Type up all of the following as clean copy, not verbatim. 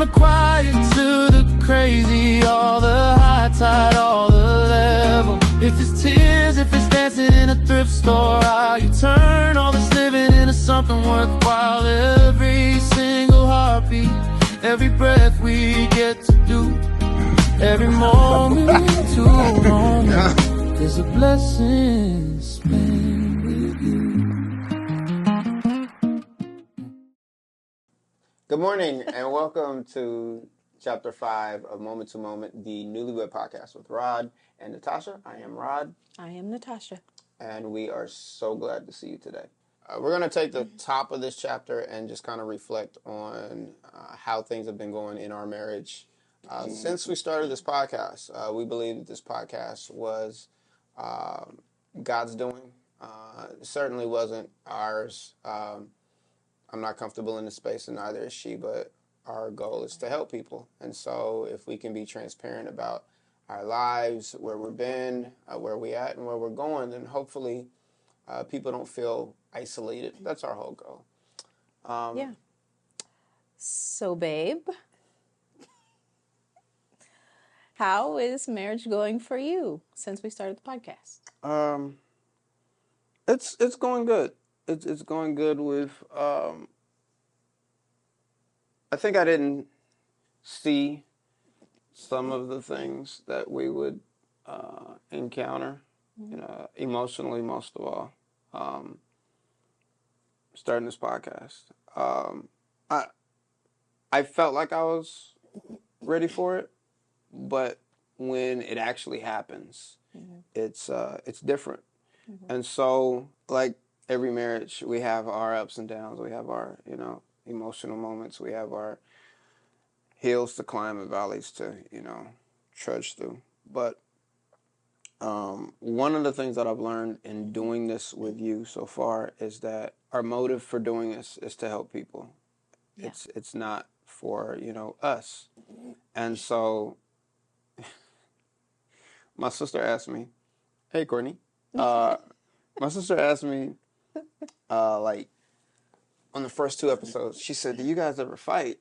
the quiet to the crazy, all the high tide, all the level. If it's tears, if it's dancing in a thrift store, how you turn all this living into something worthwhile. Every single heartbeat, every breath we get to do, every moment to moment is a blessing spent with you. Good morning and welcome to Chapter 5 of Moment to Moment, the Newlywed Podcast with Rod and Natasha. I am Rod. I am Natasha. And we are so glad to see you today. We're going to take the top of this chapter and just kind of reflect on how things have been going in our marriage since we started this podcast. We believe that this podcast was God's doing. It certainly wasn't ours. I'm not comfortable in the space, and neither is she, but our goal is to help people. And so if we can be transparent about our lives, where we've been, where we're at, and where we're going, then hopefully people don't feel isolated. That's our whole goal. Yeah. So, babe, how is marriage going for you since we started the podcast? It's going good. It's going good with, I think I didn't see some of the things that we would encounter, emotionally most of all, starting this podcast. I felt like I was ready for it, but when it actually happens, it's different. And so, like every marriage, we have our ups and downs. We have our, emotional moments. We have our hills to climb and valleys to, trudge through. But one of the things that I've learned in doing this with you so far is that our motive for doing this is to help people. Yeah. It's not for, us. And so my sister asked me, hey, Courtney, my sister asked me, on the first 2 episodes, she said, do you guys ever fight?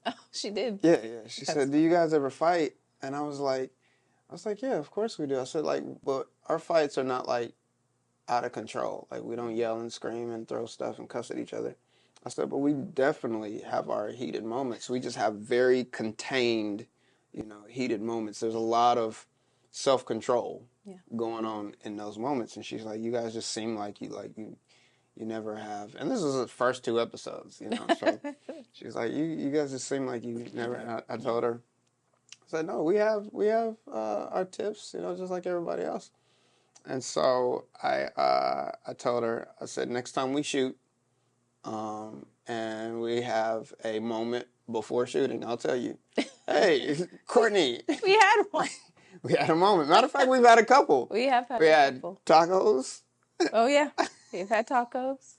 Oh, she did. Yeah. She said, do you guys ever fight? And I was like, yeah, of course we do. I said, but our fights are not, out of control. We don't yell and scream and throw stuff and cuss at each other. I said, but we definitely have our heated moments. We just have very contained, heated moments. There's a lot of self-control going on in those moments. And she's like, you guys just seem like you never have. And this is the first 2 episodes, so she's like, you guys just seem like you never. And I told her, I said, no, we have our tips, just like everybody else. And so I told her, I said, next time we shoot, and we have a moment before shooting, I'll tell you, hey, Courtney. We had one. We had a moment. Matter of fact, we've had a couple. We have had a couple. We had tacos. Oh, yeah. We've had tacos.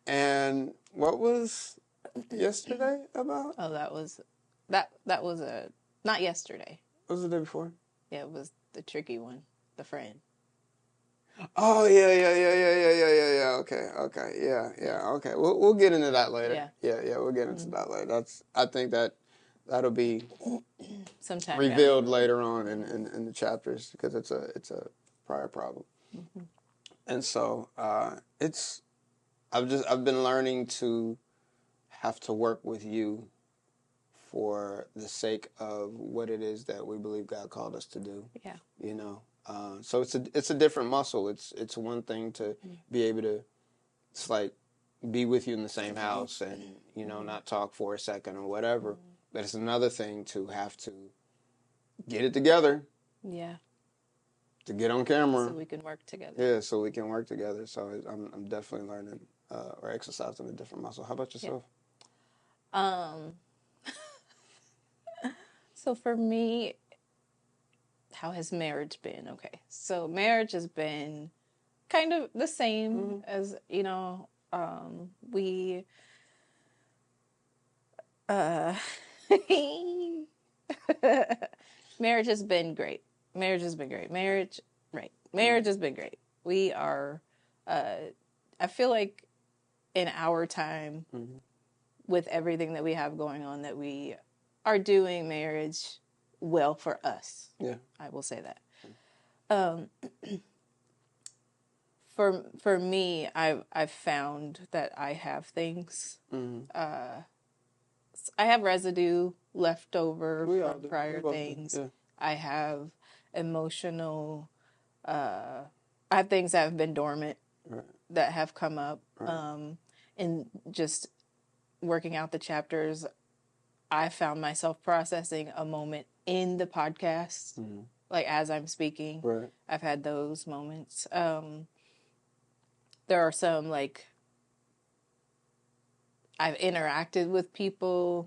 And what was yesterday about? Oh, that was not yesterday. What was the day before? Yeah, it was the tricky one, the friend. Oh, yeah. Okay. Yeah. Okay. We'll get into that later. Yeah. We'll get into that later. I think that'll be sometime revealed later on in the chapters because it's a prior problem. Mm-hmm. And so I've been learning to have to work with you for the sake of what it is that we believe God called us to do. Yeah. So it's a different muscle. It's one thing to be able to, it's like be with you in the same house and not talk for a second or whatever. But it's another thing to have to get it together. Yeah. To get on camera. So we can work together. Yeah, so we can work together. So I'm definitely learning or exercising a different muscle. How about yourself? Yeah. So for me, how has marriage been? Okay. So marriage has been kind of the same as, we marriage has been great. Marriage has been great. We are, I feel like in our time, with everything that we have going on, that we are doing marriage well for us. Yeah. I will say that. For me, I've found that I have things. I have residue left over We all from do. prior We both do. things. Yeah. I have emotional. I have things that have been dormant Right. that have come up. Right. And just working out the chapters, I found myself processing a moment in the podcast, like as I'm speaking. Right. I've had those moments. There are some, like, I've interacted with people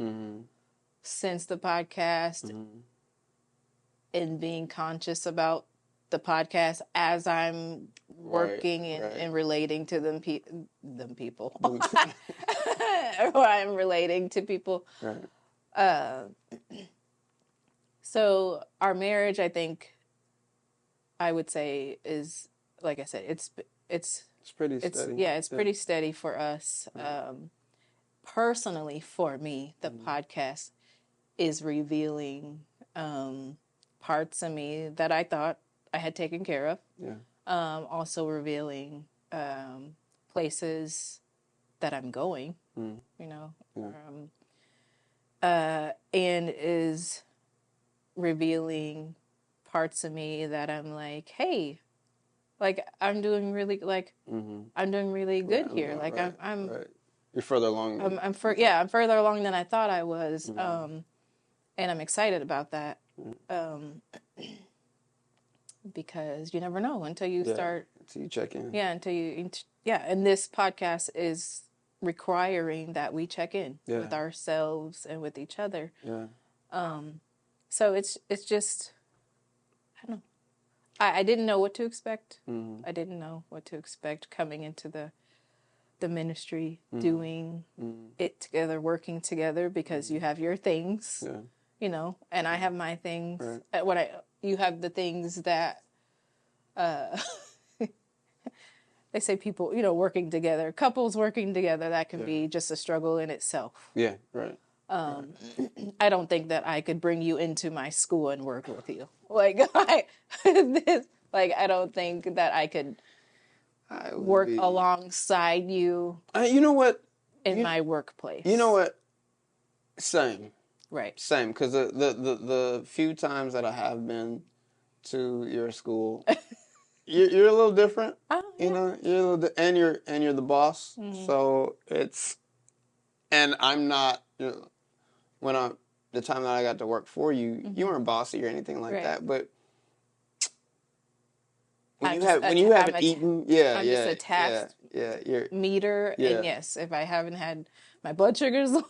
since the podcast and being conscious about the podcast as I'm working and relating to them people. Or I'm relating to people. Right. So our marriage, I think, I would say, is, like I said, it's pretty steady. Yeah, it's pretty steady for us. Personally, for me, the podcast is revealing parts of me that I thought I had taken care of. Yeah. Also revealing places that I'm going, you know, and is revealing parts of me that I'm like, hey, like I'm doing really I'm doing really good here. Like I'm right. You're further along. I'm further along than I thought I was, and I'm excited about that. Because you never know until you start. Until you check in. Yeah, and this podcast is requiring that we check in with ourselves and with each other. Yeah. So it's just, I don't know. I didn't know what to expect. I didn't know what to expect coming into the ministry, doing it together, working together, because you have your things, you know, and I have my things. Right. You have the things that, they say people, you know, working together, couples working together, that can be just a struggle in itself. Yeah, right. I don't think that I could bring you into my school and work with you. Like, I don't think that I could work alongside you. You know what? In my workplace. You know what? Same. Right. Same. Because the few times that I have been to your school, you're a little different. You know, you're a little, and you're the boss. So it's, and I'm not. You know, the time that I got to work for you, you weren't bossy or anything like that. But when you haven't eaten, I'm just a task meter, and yes, if I haven't had my blood sugars, and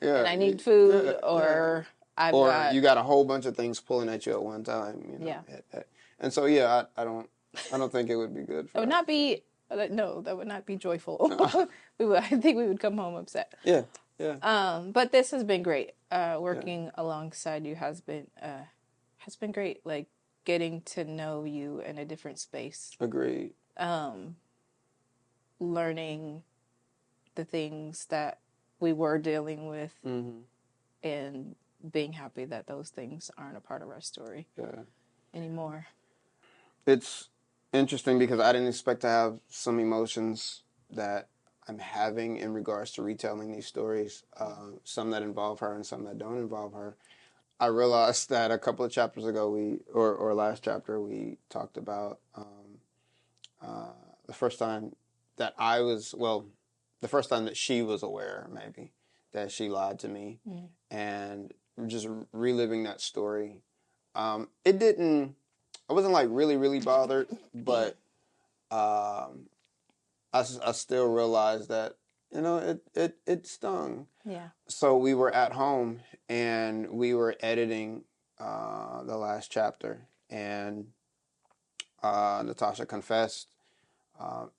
I need food, or you got a whole bunch of things pulling at you at one time, you know, and so I don't think it would be good. That would not be that would not be joyful. I think we would come home upset. Yeah. But this has been great. Working alongside you has been great. Like, getting to know you in a different space. Agreed. Learning the things that we were dealing with, and being happy that those things aren't a part of our story anymore. It's interesting because I didn't expect to have some emotions that I'm having in regards to retelling these stories, some that involve her and some that don't involve her. I realized that a couple of chapters ago, or last chapter, we talked about the first time that the first time that she was aware, maybe, that she lied to me, and just reliving that story. I wasn't like really, really bothered, but I still realized that, you know, it stung. Yeah. So we were at home and we were editing the last chapter, and Natasha confessed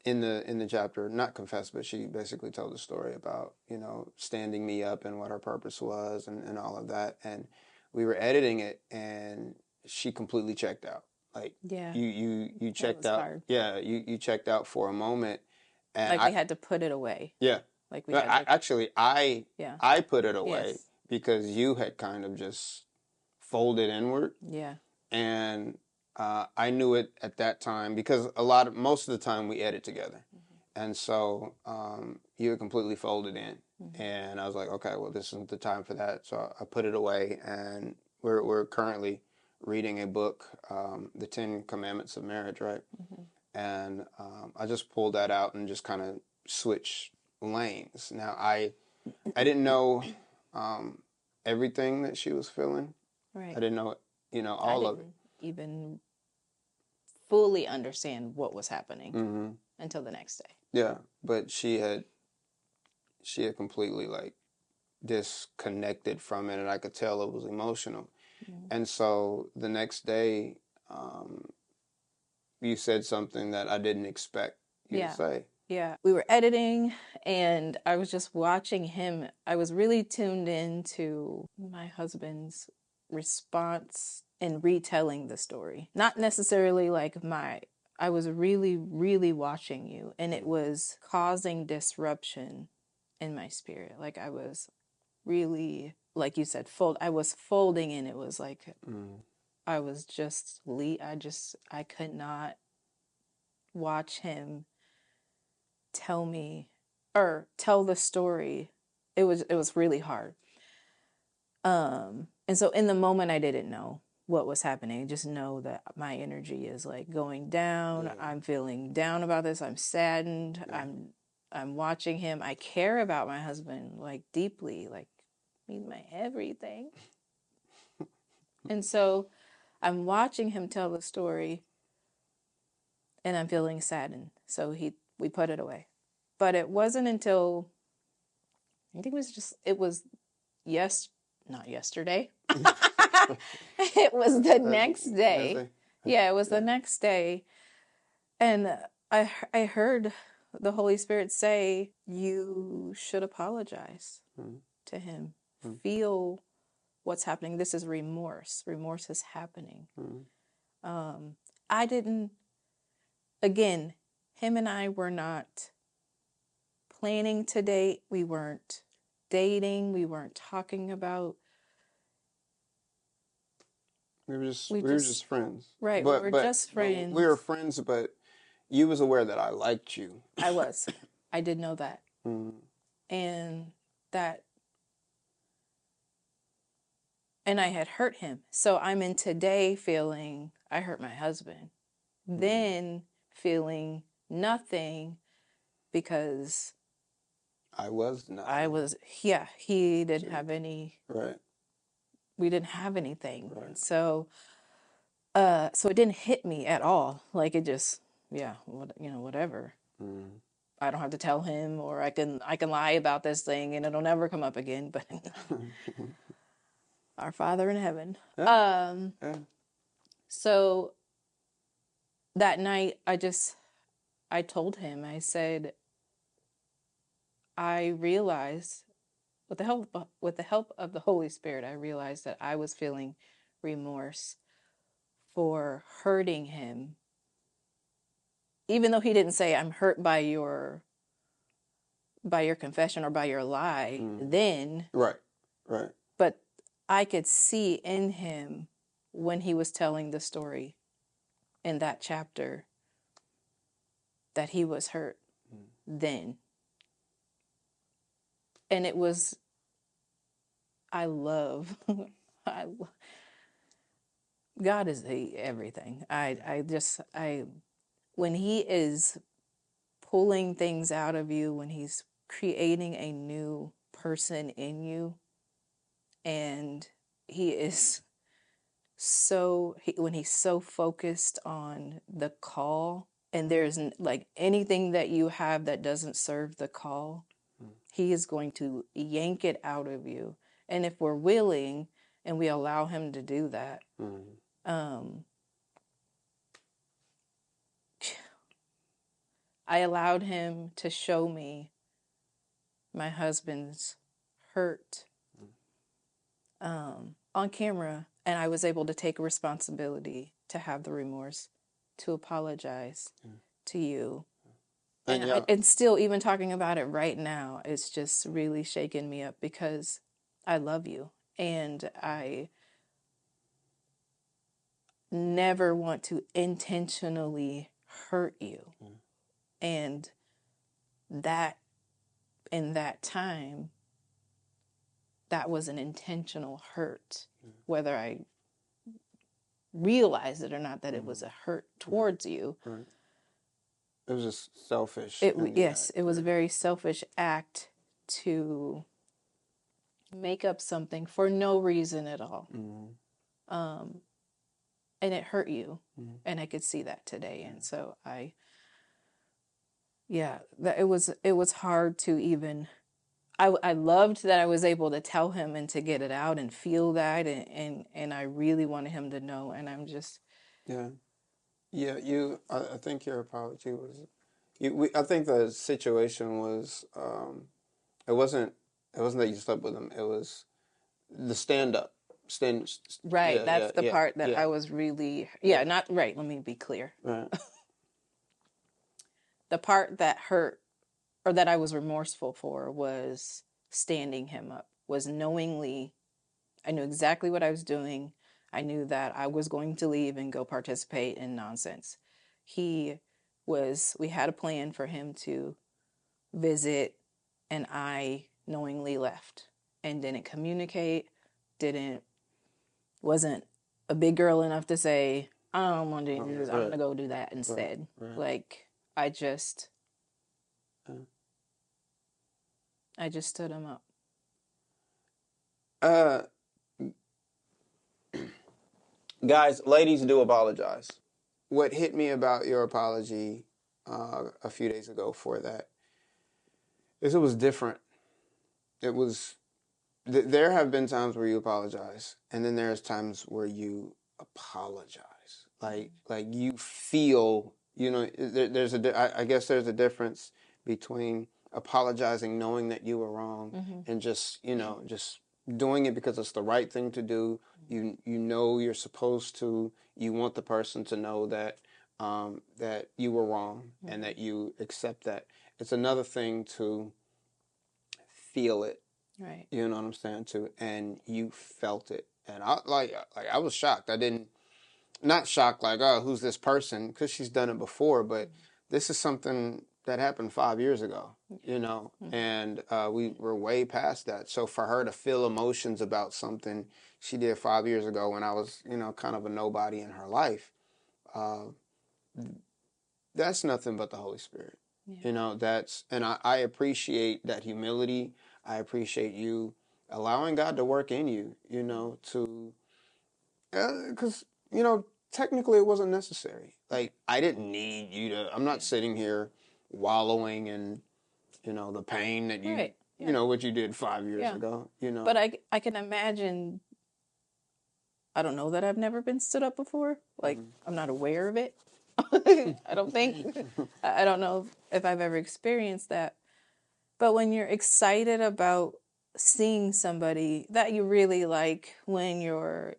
in the chapter, not confessed, but she basically told the story about, you know, standing me up and what her purpose was and all of that. And we were editing it, and she completely checked out. Like, you checked out. Hard. Yeah, you checked out for a moment. And we had to put it away. Yeah. Like we had like, actually, I put it away Yes. because you had kind of just folded inward, Yeah. and I knew it at that time because most of the time we edit together, and so you had completely folded in, and I was like, okay, well, this isn't the time for that, so I put it away, and we're currently reading a book, The 10 Commandments of Marriage, right? And I just pulled that out and just kind of switched lanes. Now I didn't know everything that she was feeling. Right. I didn't know all of it. Even fully understand what was happening until the next day. Yeah, but she had completely like disconnected from it, and I could tell it was emotional. And so the next day, you said something that I didn't expect you to say. Yeah. We were editing and I was just watching him. I was really tuned into my husband's response in retelling the story. Not necessarily like I was really, really watching you, and it was causing disruption in my spirit. Like I was really, like you said, I was folding in. It was like I was just, I could not watch him tell the story. It was really hard. And so in the moment I didn't know what was happening. Just know that my energy is like going down. Yeah. I'm feeling down about this. I'm saddened. Yeah. I'm watching him. I care about my husband like deeply, like he's my everything. And so I'm watching him tell the story and I'm feeling saddened. So we put it away. But it wasn't until I think it was not yesterday. It was the next day. Yeah, it was the next day. And I heard the Holy Spirit say, you should apologize to him. Feel what's happening. This is remorse. Remorse is happening. I didn't, again, him and I were not planning to date. We weren't dating. We weren't talking about. We were just friends. Right, we were just friends. We were friends, but you was aware that I liked you. I was. I did know that. And I had hurt him. So I'm in today feeling I hurt my husband. Then feeling nothing because I was nothing. He didn't have any. Right. We didn't have anything. Right. So it didn't hit me at all. Like it just, whatever. I don't have to tell him, or I can lie about this thing and it'll never come up again. But our Father in heaven. Yeah. So that night, I told him, I said, I realized with the help of the Holy Spirit, I realized that I was feeling remorse for hurting him. Even though he didn't say, I'm hurt by your confession or by your lie then. Right. But I could see in him when he was telling the story in that chapter that he was hurt then. And it was, God is everything. When he is pulling things out of you, when he's creating a new person in you, and he is when he's so focused on the call, and there's like anything that you have that doesn't serve the call, he is going to yank it out of you. And if we're willing and we allow him to do that, I allowed him to show me my husband's hurt on camera, and I was able to take responsibility to have the remorse to apologize to you And still, even talking about it right now, it's just really shaking me up because I love you and I never want to intentionally hurt you. And that, in that time, that was an intentional hurt, whether I realized it or not, that it was a hurt towards you. Right. It was just selfish. Yes, it was a very selfish act to make up something for no reason at all. And it hurt you. And I could see that today. And so it was hard to even, I loved that I was able to tell him and to get it out and feel that. And I really wanted him to know. And I'm just. Yeah. Yeah. I think your apology was, I think the situation was, it wasn't that you slept with him. It was the stand-up. Right. Yeah, that's the part that I was really, not right. Let me be clear. Right. The part that hurt or that I was remorseful for was standing him up, was knowingly, I knew exactly what I was doing. I knew that I was going to leave and go participate in nonsense. We had a plan for him to visit, and I knowingly left and didn't communicate, wasn't a big girl enough to say, I don't want to do this, I'm going to go do that instead. Right. Like, I just stood him up. Guys, ladies do apologize. What hit me about your apology a few days ago for that is it was different. It was, there have been times where you apologize, and then there's times where you apologize. Like you feel, I guess there's a difference between apologizing knowing that you were wrong and just doing it because it's the right thing to do. You know you're supposed to. You want the person to know that that you were wrong and that you accept that. It's another thing to feel it. Right. You know what I'm saying? Too, and you felt it, and I was shocked. Not shocked like, oh, who's this person? Because she's done it before, but this is something that happened 5 years ago, and we were way past that. So for her to feel emotions about something she did 5 years ago when I was, kind of a nobody in her life, that's nothing but the Holy Spirit. Yeah. And I appreciate that humility. I appreciate you allowing God to work in you, because, technically it wasn't necessary. Like, I didn't need you to, I'm not sitting here wallowing in, the pain that you, right. What you did 5 years ago, But I can imagine, I don't know that I've never been stood up before. Like, I'm not aware of it. I don't think, I don't know if I've ever experienced that. But when you're excited about seeing somebody that you really like, when you're,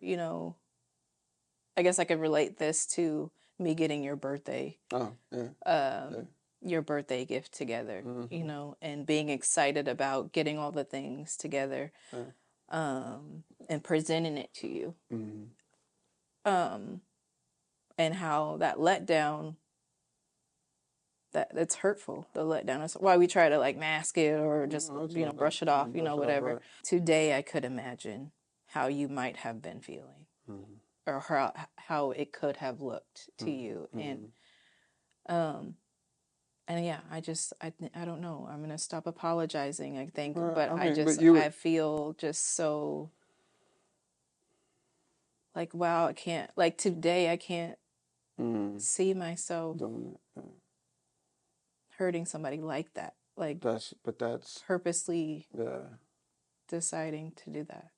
I guess I could relate this to me getting your birthday. Oh, yeah. Your birthday gift together, and being excited about getting all the things together, and presenting it to you. And how that letdown, that's hurtful. The letdown is why we try to like mask it or just, brush it off, whatever. Right. Today I could imagine how you might have been feeling, or how it could have looked to you. And yeah, I don't know. I'm gonna stop apologizing, I think, but I feel just so like, wow, I can't, like today I can't see myself hurting somebody like that. Like that's purposely deciding to do that.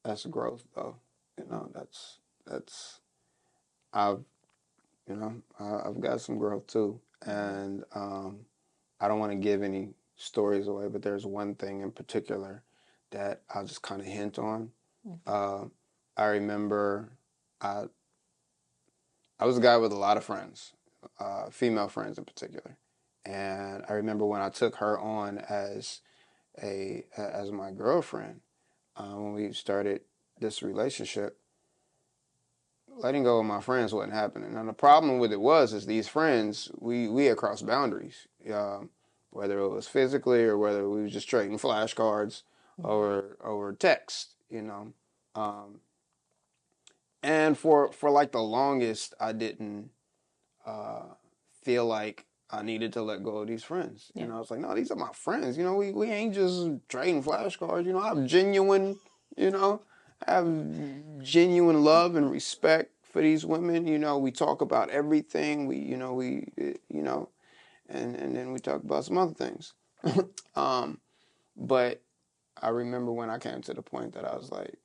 That's growth, though. I've got some growth too, and I don't want to give any stories away, but there's one thing in particular that I'll just kind of hint on. I remember I was a guy with a lot of friends, female friends in particular, And I remember when I took her on as my girlfriend, when we started this relationship, letting go of my friends wasn't happening. And the problem with it is these friends, we had crossed boundaries, whether it was physically or whether we was just trading flashcards over text, and for like the longest, I didn't feel like I needed to let go of these friends. Yeah. I was like, no, these are my friends. We ain't just trading flashcards. I have genuine, I have genuine love and respect for these women. We talk about everything. And then we talk about some other things. But I remember when I came to the point that I was like,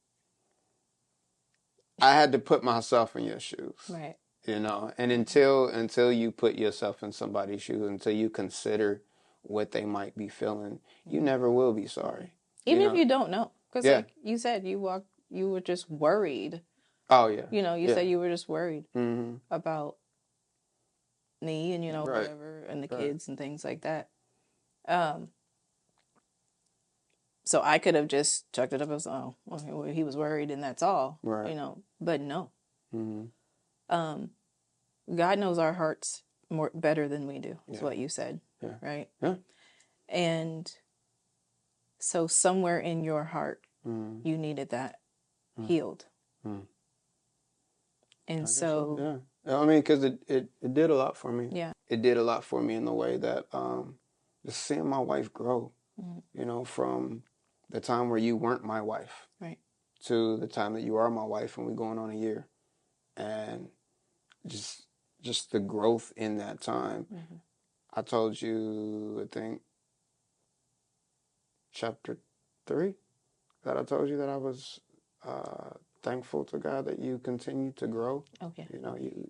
I had to put myself in your shoes. Right. And until you put yourself in somebody's shoes, until you consider what they might be feeling, you never will be sorry. Even if you don't know. Because Yeah. like you said, you were just worried. Oh, yeah. You said you were just worried Mm-hmm. about me and, Right. whatever, and the kids and things like that. So I could have just chucked it up as, well, he was worried and that's all. Right. But no. Mm-hmm. God knows our hearts better than we do, is what you said. Yeah. Right? Yeah. And so somewhere in your heart, Mm-hmm. you needed that healed. Mm-hmm. And so... Yeah. I mean, because it did a lot for me. Yeah. It did a lot for me in the way that just seeing my wife grow, from the time where you weren't my wife, right, to the time that you are my wife, and we're going on a year, and just the growth in that time. Mm-hmm. I told you, I think, chapter 3, that I told you that I was thankful to God that you continue to grow. Okay. You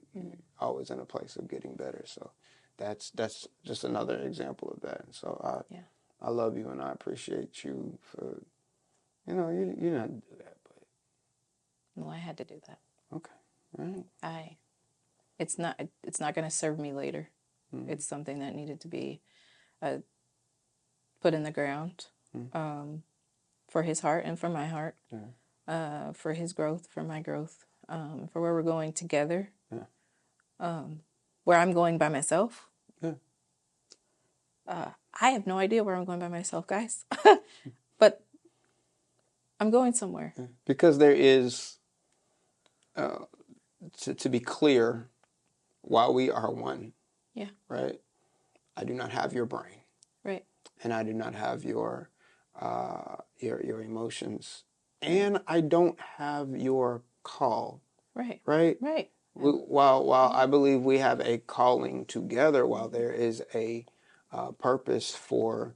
always in a place of getting better. So that's just another example of that. And so I love you and I appreciate you for, you didn't have to do that, but. No, I had to do that. Okay. All right. It's not going to serve me later. Mm-hmm. It's something that needed to be put in the ground for his heart and for my heart, for his growth, for my growth, for where we're going together, where I'm going by myself. Yeah. I have no idea where I'm going by myself, guys, but I'm going somewhere. Because there is, to be clear, while we are one, right? I do not have your brain, right, and I do not have your emotions, and I don't have your call, right. While I believe we have a calling together, while there is a purpose for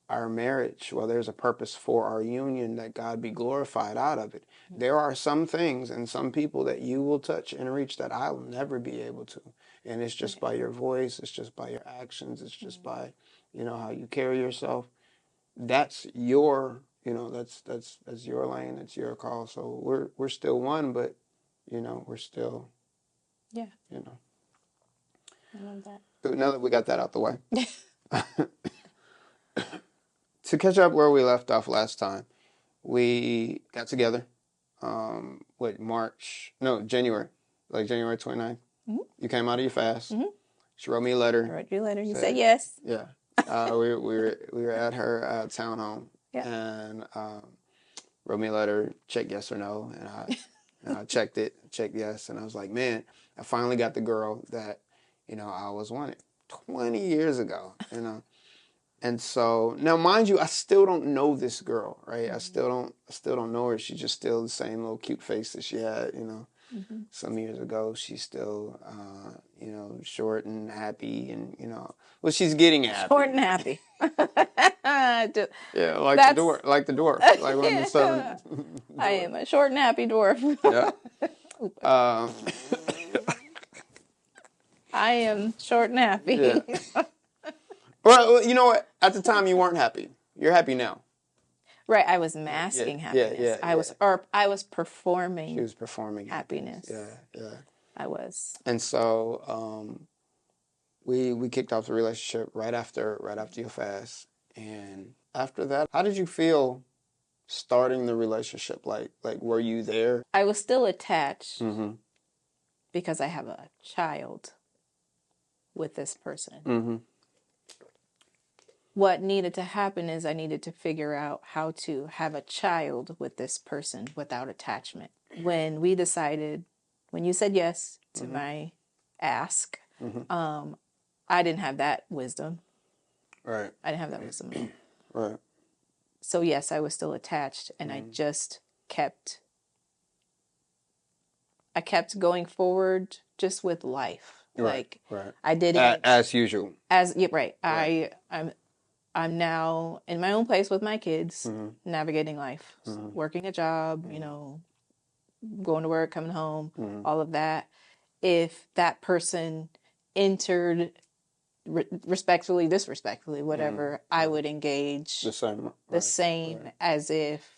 our marriage, while there's a purpose for our union, that God be glorified out of it. There are some things and some people that you will touch and reach that I'll never be able to. And it's just by your voice, it's just by your actions, it's just by, how you carry yourself. That's your, that's your lane, that's your call. So we're still one, but, we're still, I love that. Now that we got that out the way. To catch up where we left off last time, we got together, January, like January 29th. Mm-hmm. You came out of your fast. Mm-hmm. She wrote me a letter. I wrote you a letter. You said yes. Yeah. We were at her townhome, and wrote me a letter, check yes or no, and I checked yes, and I was like, man, I finally got the girl that, I was wanting 20 years ago, And so now, mind you, I still don't know this girl, right? Mm-hmm. I still don't know her. She's just still the same little cute face that she had, some years ago. She's still, short and happy, and well, she's getting happy. Short and happy. Yeah, like the dwarf, like one of the 7. I am a short and happy dwarf. Yeah. I am short and happy. Yeah. Well, you know what? At the time, you weren't happy. You're happy now. Right. I was masking happiness. I was performing. She was performing happiness. Yeah. I was. And so, we kicked off the relationship right after your fast. And after that, how did you feel starting the relationship? Like were you there? I was still attached Mm-hmm. because I have a child with this person. Mm-hmm. What needed to happen is I needed to figure out how to have a child with this person without attachment. When you said yes to my ask, I didn't have that wisdom. Right. I didn't have that wisdom. Right. So yes, I was still attached, and I just kept going forward just with life. Right. I didn't as usual. Right. I'm now in my own place with my kids, navigating life, working a job, going to work, coming home, all of that. If that person entered respectfully, disrespectfully, whatever, I would engage the same, as if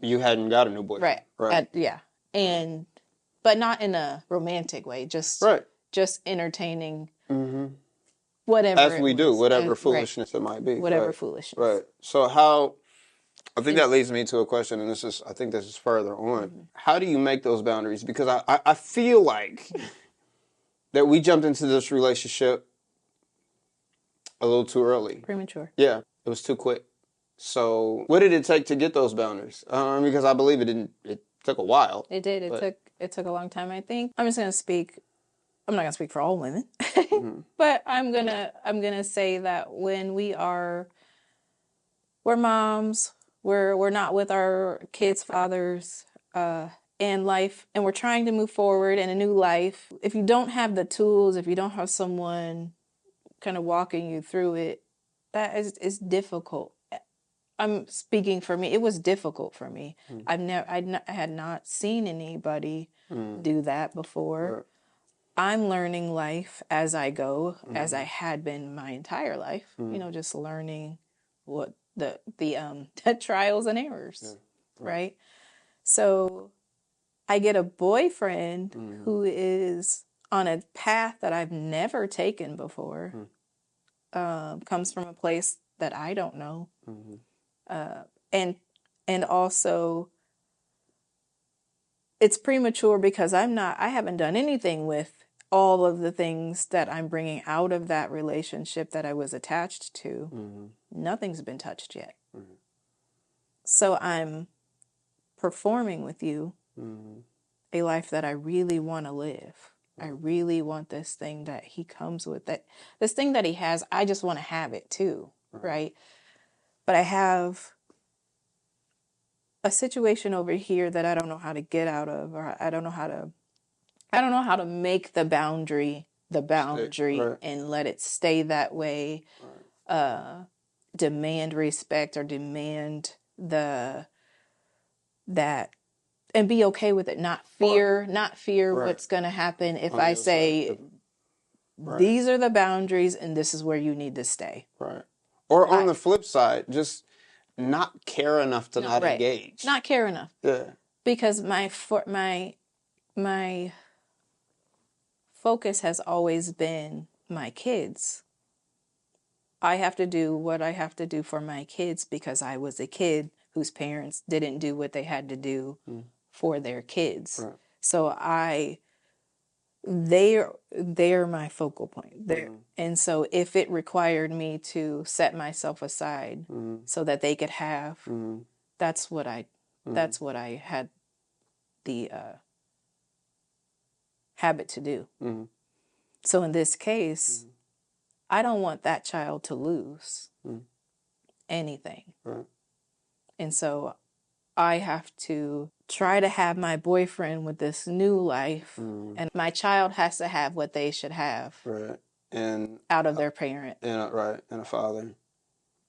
you hadn't got a new boyfriend. Right. But not in a romantic way, just entertaining whatever as we do, whatever foolishness it might be. Whatever foolishness. Right. So I think that leads me to a question, and I think this is further on. How do you make those boundaries? Because I feel like that we jumped into this relationship a little too early. Premature. Yeah, it was too quick. So what did it take to get those boundaries? Because I believe it took a while. It did. It took a long time, I think. I'm not going to speak for all women, but I'm going to say that when we're moms, we're not with our kids' fathers, and life, and we're trying to move forward in a new life. If you don't have the tools, if you don't have someone kind of walking you through it, that is difficult. I'm speaking for me. It was difficult for me. I had not seen anybody do that before. Right. I'm learning life as I go, as I had been my entire life. Just learning what the trials and errors, right? So I get a boyfriend who is on a path that I've never taken before. Comes from a place that I don't know, and also it's premature because I haven't done anything with all of the things that I'm bringing out of that relationship that I was attached to. Nothing's been touched yet. So I'm performing with you a life that I really want to live. I really want this thing that he comes with, this thing that he has, I just want to have it too, right? But I have a situation over here that I don't know how to get out of, or I don't know how to make the boundary and let it stay that way. Demand respect or demand that and be okay with it, not fear what's going to happen if I say these are the boundaries and this is where you need to stay. Right. Or on the flip side, just not care enough to not engage. Not care enough. Yeah. Because my focus has always been my kids. I have to do what I have to do for my kids because I was a kid whose parents didn't do what they had to do for their kids. Right. So they're my focal point. And so if it required me to set myself aside so that they could have, that's what I had the habit to do. So in this case, I don't want that child to lose anything. Right. And so I have to try to have my boyfriend with this new life, and my child has to have what they should have. Right. And out of their parent. And a father.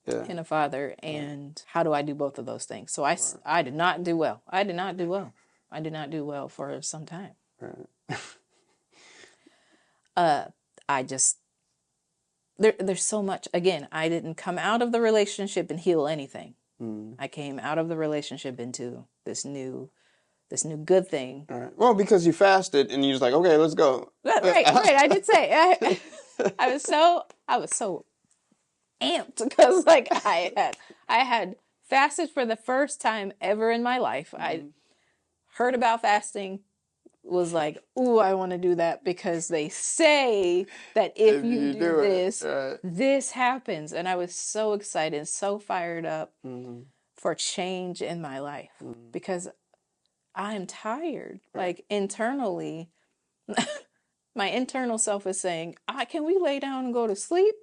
Yeah. And a father. And how do I do both of those things? So I did not do well. I did not do well for some time. Right. There's so much. Again, I didn't come out of the relationship and heal anything. I came out of the relationship into this new this new good thing. All right. Well, because you fasted and you was like, okay, let's go. Right. I did say I was so amped because like I had fasted for the first time ever in my life. I heard about fasting, was like, ooh, I want to do that because they say that if you do this, this happens. And I was so excited, so fired up for change in my life because I'm tired. Like internally, my internal self is saying, can we lay down and go to sleep?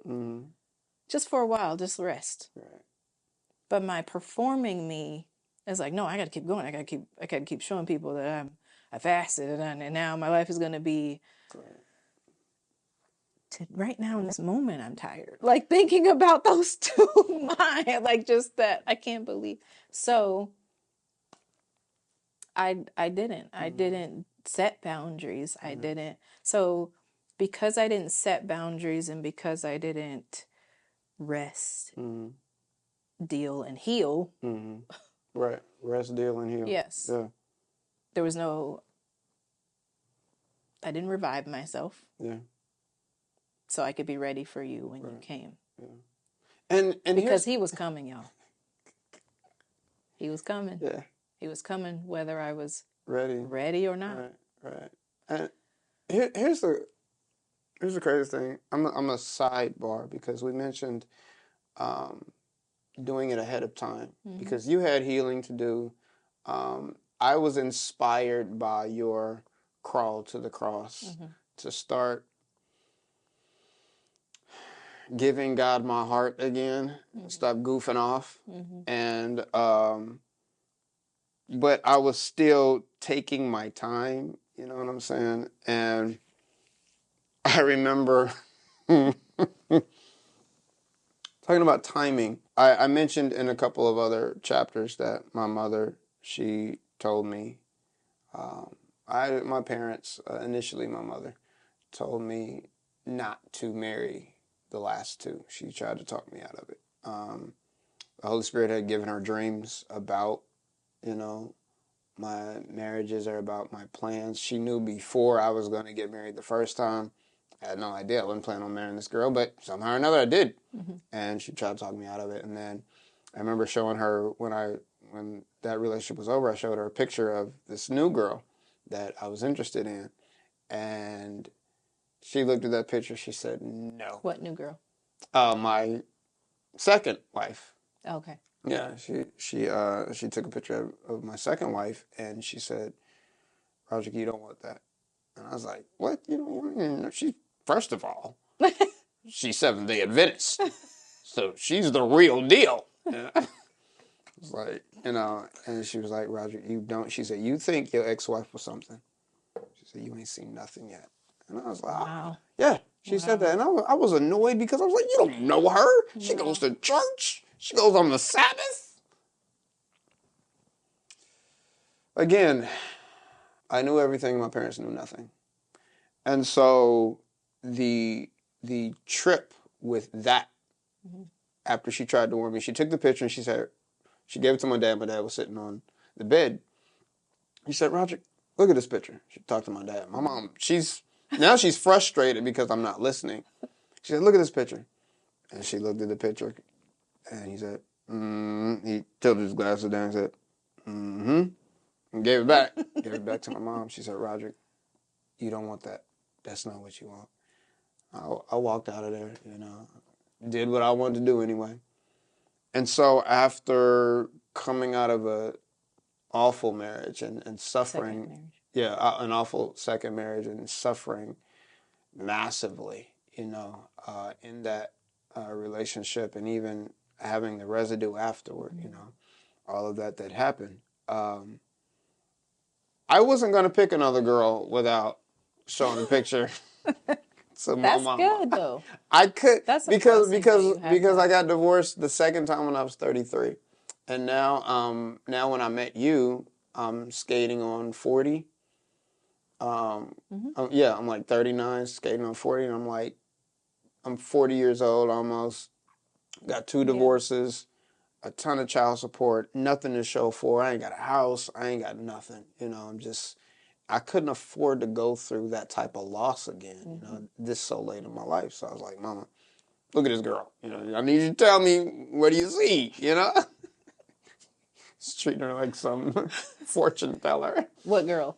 Just for a while, just rest. Right. But my performing me is like, no, I got to keep going. I got to keep showing people that I fasted and now my life is going to be. Right now in this moment, I'm tired. Like thinking about those two minds, like just that I can't believe. So I didn't set boundaries. I didn't. So because I didn't set boundaries and because I didn't rest, deal and heal. Right. Rest, deal, and heal. Yes. Yeah. There was no, I didn't revive myself. Yeah. So I could be ready for you when you came. Yeah. And because he was coming, y'all. He was coming. Yeah. He was coming whether I was ready or not. Right. And here's the crazy thing. I'm a sidebar because we mentioned doing it ahead of time because you had healing to do. I was inspired by your crawl to the cross to start giving God my heart again, stop goofing off. And, but I was still taking my time, you know what I'm saying? And I remember talking about timing. I mentioned in a couple of other chapters that my mother, she told me, my parents, initially my mother, told me not to marry the last two. She tried to talk me out of it. The Holy Spirit had given her dreams about, my marriages are about my plans. She knew before I was going to get married the first time. I had no idea. I wasn't planning on marrying this girl, but somehow or another I did. And she tried to talk me out of it. And then I remember showing her when that relationship was over, I showed her a picture of this new girl that I was interested in. And she looked at that picture. She said, no. What new girl? My second wife. Okay. Yeah, she took a picture of my second wife, and she said, Roger, you don't want that. And I was like, what? You know, she's, first of all, she's Seventh-day Adventist. So she's the real deal. It's like, and she was like, Roger, you don't. She said, you think your ex-wife was something. She said, you ain't seen nothing yet. And I was like, wow. Yeah, she said that. And I was annoyed because I was like, you don't know her. She goes to church. She goes on the Sabbath. Again, I knew everything. My parents knew nothing. And so the trip with that, after she tried to warn me, she took the picture and she gave it to my dad. My dad was sitting on the bed. He said, Roger, look at this picture. She talked to my dad. My mom, she's frustrated because I'm not listening. She said, look at this picture. And she looked at the picture and he said, he tilted his glasses down and said, and gave it back. Gave it back to my mom. She said, Roger, you don't want that. That's not what you want. I walked out of there, did what I wanted to do anyway. And so after coming out of a awful marriage and suffering, an awful second marriage and suffering massively, in that relationship, and even having the residue afterward, all of that happened. I wasn't going to pick another girl without showing a picture. So that's good though. I could. That's because I got divorced the second time when I was 33, and now when I met you, I'm skating on 40. I'm like 39, skating on 40, and I'm 40 years old almost. Got 2 divorces, a ton of child support, nothing to show for. I ain't got a house. I ain't got nothing. I couldn't afford to go through that type of loss again, this so late in my life. So I was like, Mama, look at this girl. I need you to tell me, what do you see? Just treating her like some fortune teller. What girl?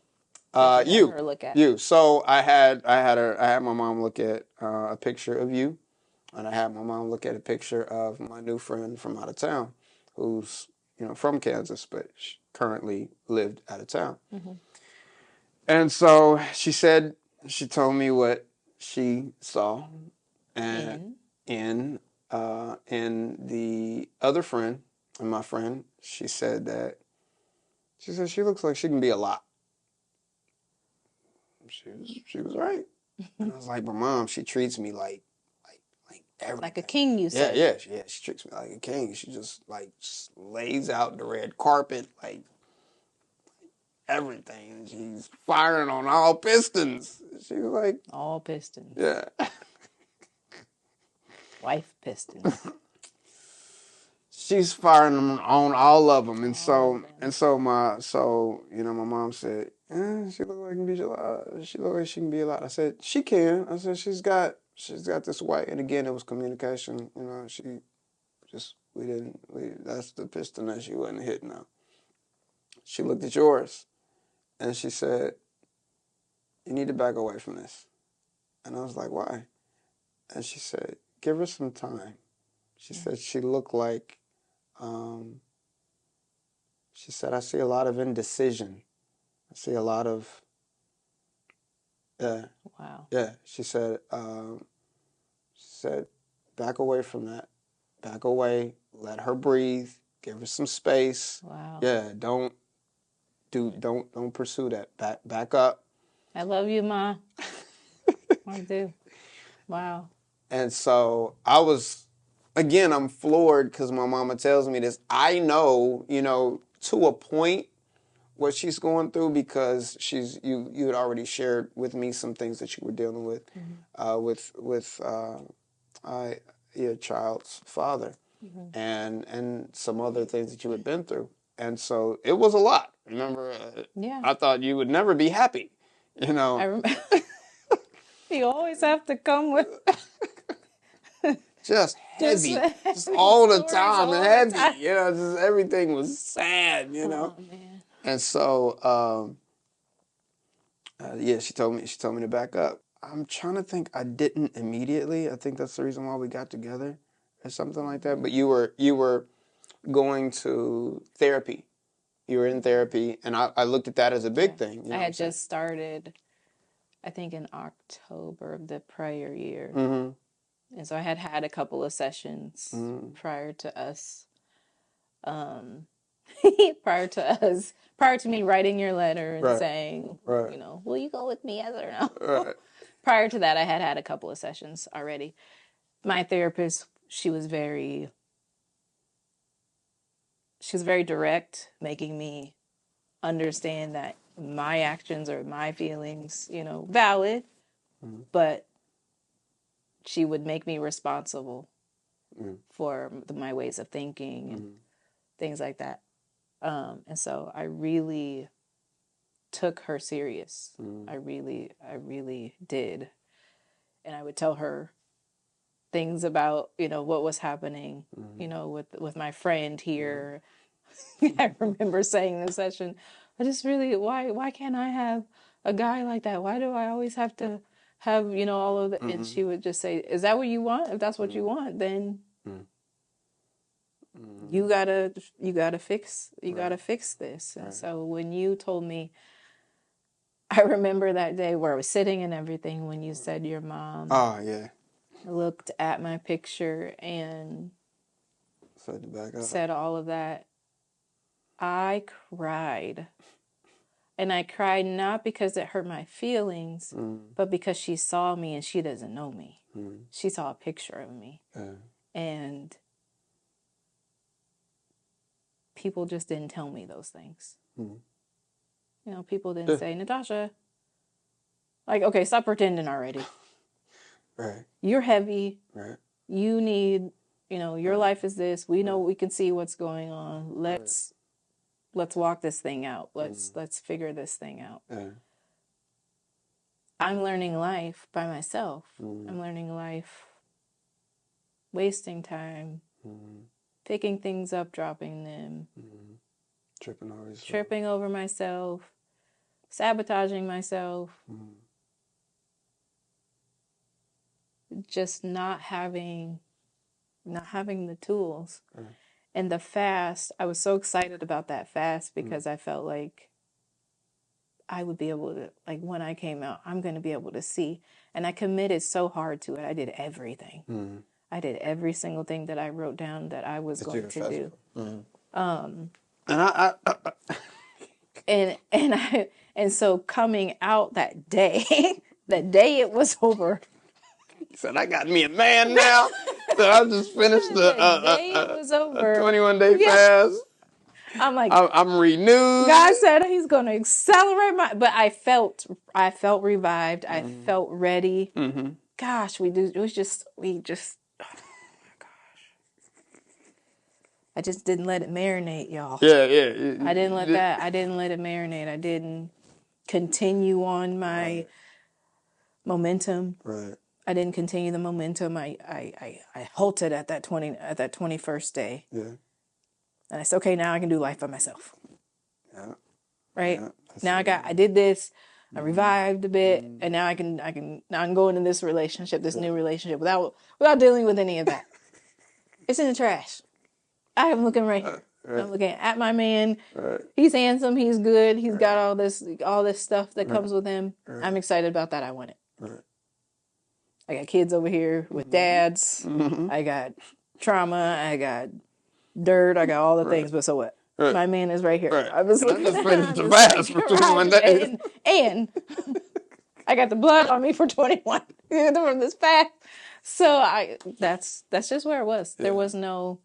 Did you have her look at? You. So I had my mom look at a picture of you, and I had my mom look at a picture of my new friend from out of town, who's from Kansas, but she currently lived out of town. Mm-hmm. And so she told me what she saw, and in the other friend and my friend, she said she looks like she can be a lot. She was right. And I was like, but Mom, she treats me like everything. Like a king, you said. Yeah, she treats me like a king. She just lays out the red carpet, like everything. She's firing on all pistons. She was like, all pistons. Yeah. Wife pistons. She's firing on all of them, and my mom said, she look like she look like she can be a lot. I said she can. I said she's got this white, and again it was communication. That's the piston that she wasn't hitting now. She looked at yours, and she said, you need to back away from this. And I was like, why? And she said, give her some time. She said she looked like. She said, I see a lot of indecision. I see a lot of, Wow. Yeah. She said, back away from that. Back away. Let her breathe. Give her some space. Wow. Yeah. Don't pursue that. Back up. I love you, Ma. I do. Wow. And so again, I'm floored because my mama tells me this. I know, to a point what she's going through because you had already shared with me some things that you were dealing with, with your child's father, and some other things that you had been through, and so it was a lot. Remember, I thought you would never be happy, I remember. You always have to come with. Just heavy, just all the time, and heavy. Just everything was sad. Oh, man. And so, she told me to back up. I'm trying to think. I didn't immediately. I think that's the reason why we got together, or something like that. But you were going to therapy. You were in therapy, and I looked at that as a big thing. I had just started, I think, in October of the prior year. Mm-hmm. And so I had a couple of sessions prior to us. Prior to me writing your letter and saying, will you go with me, yes or no? Right. Prior to that, I had a couple of sessions already. My therapist, she was very direct, making me understand that my actions or my feelings, valid, but she would make me responsible for my ways of thinking and things like that. And so I really took her serious. I really did. And I would tell her things about, what was happening, with my friend here. I remember saying in the session, I just really, why can't I have a guy like that? Why do I always have to have, all of that? And she would just say, is that what you want? If that's what you want, then you gotta fix this. And so when you told me, I remember that day where I was sitting and everything, when you said your mom looked at my picture and said all of that, I cried. And I cried not because it hurt my feelings, but because she saw me and she doesn't know me. She saw a picture of me. And people just didn't tell me those things. People didn't say, Natasha, okay, stop pretending already. Right. You're heavy. Right. You need, You know, your life is this. We know we can see what's going on. Let's walk this thing out. Let's figure this thing out. I'm learning life by myself. I'm learning life wasting time, picking things up, dropping them, tripping over myself, sabotaging myself, just not having the tools. And the fast, I was so excited about that fast because I felt like I would be able to, like when I came out, I'm going to be able to see. And I committed so hard to it. I did everything. I did every single thing that I wrote down that I was going to do. And so coming out that day, that day it was over. He said, I got me a man now. So I just finished the day it was over. 21-day fast. I'm like, I'm renewed. God said He's going to accelerate but I felt revived. I felt ready. Gosh, we just, oh my gosh. I just didn't let it marinate, y'all. Yeah. I didn't let it marinate. I didn't continue on my momentum. Right. I didn't continue the momentum. I halted at that 21st day. Yeah. And I said, okay, now I can do life by myself. Yeah. Right? Yeah, now I did this. I revived a bit, and now I'm going into this relationship, this new relationship without dealing with any of that. It's in the trash. I am looking right here. I'm looking at my man. He's handsome. He's good. He's got all this stuff that comes with him. I'm excited about that. I want it. I got kids over here with dads. I got trauma. I got dirt. I got all the things. But so what? My man is right here. I was looking at the fast for 21 days. And I got the blood on me for 21 from this fast. So that's just where it was. There was no.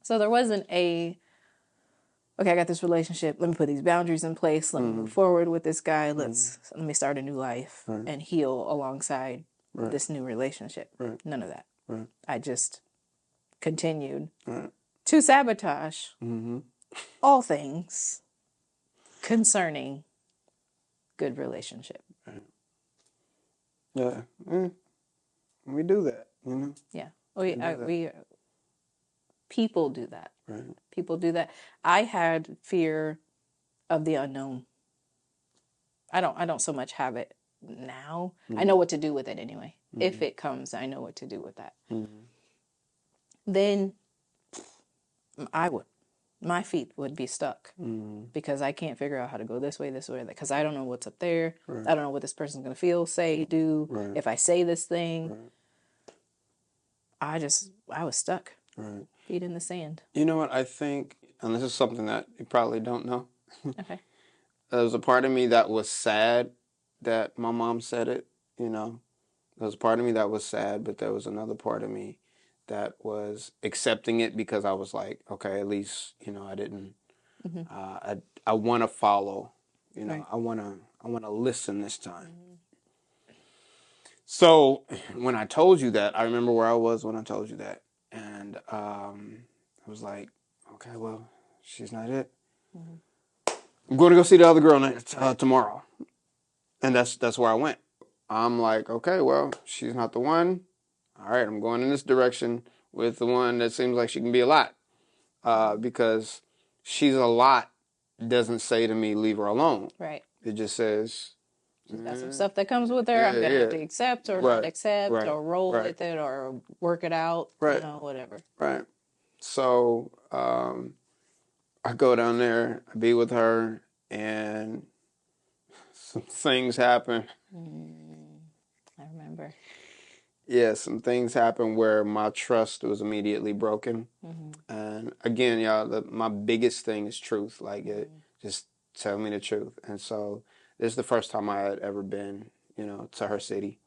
So there wasn't okay, I got this relationship. Let me put these boundaries in place. Let me move forward with this guy. Let me start a new life and heal alongside this new relationship. None of that. I just continued to sabotage all things concerning good relationship. Yeah. We do that, you know? Yeah. People do that. People do that. I had fear of the unknown. I don't so much have it now. I know what to do with it anyway. If it comes, I know what to do with that. Then my feet would be stuck because I can't figure out how to go this way, because I don't know what's up there. I don't know what this person's going to feel, say, do. If I say this thing, I was stuck. Feet in the sand. You know what I think, and this is something that you probably don't know. Okay. There was a part of me that was sad that my mom said it, you know. There was a part of me that was sad, but there was another part of me that was accepting it because I was like, okay, at least, you know, I didn't, I want to follow, you know, I want to listen this time. So when I told you that, I remember where I was when I told you that. And I was like, okay, well, she's not it. I'm going to go see the other girl tomorrow. And that's where I went. I'm like, okay, well, she's not the one. All right, I'm going in this direction with the one that seems like she can be a lot. Because she's a lot doesn't say to me, leave her alone. Right. It just says... She's got some stuff that comes with her. I'm going to have to accept or not accept or roll with it or work it out, you know, whatever. Right. So I go down there, I be with her, and some things happen. I remember. Yeah, some things happen where my trust was immediately broken. And again, y'all, my biggest thing is truth. Like, just tell me the truth. And so... this is the first time I had ever been, you know, to her city.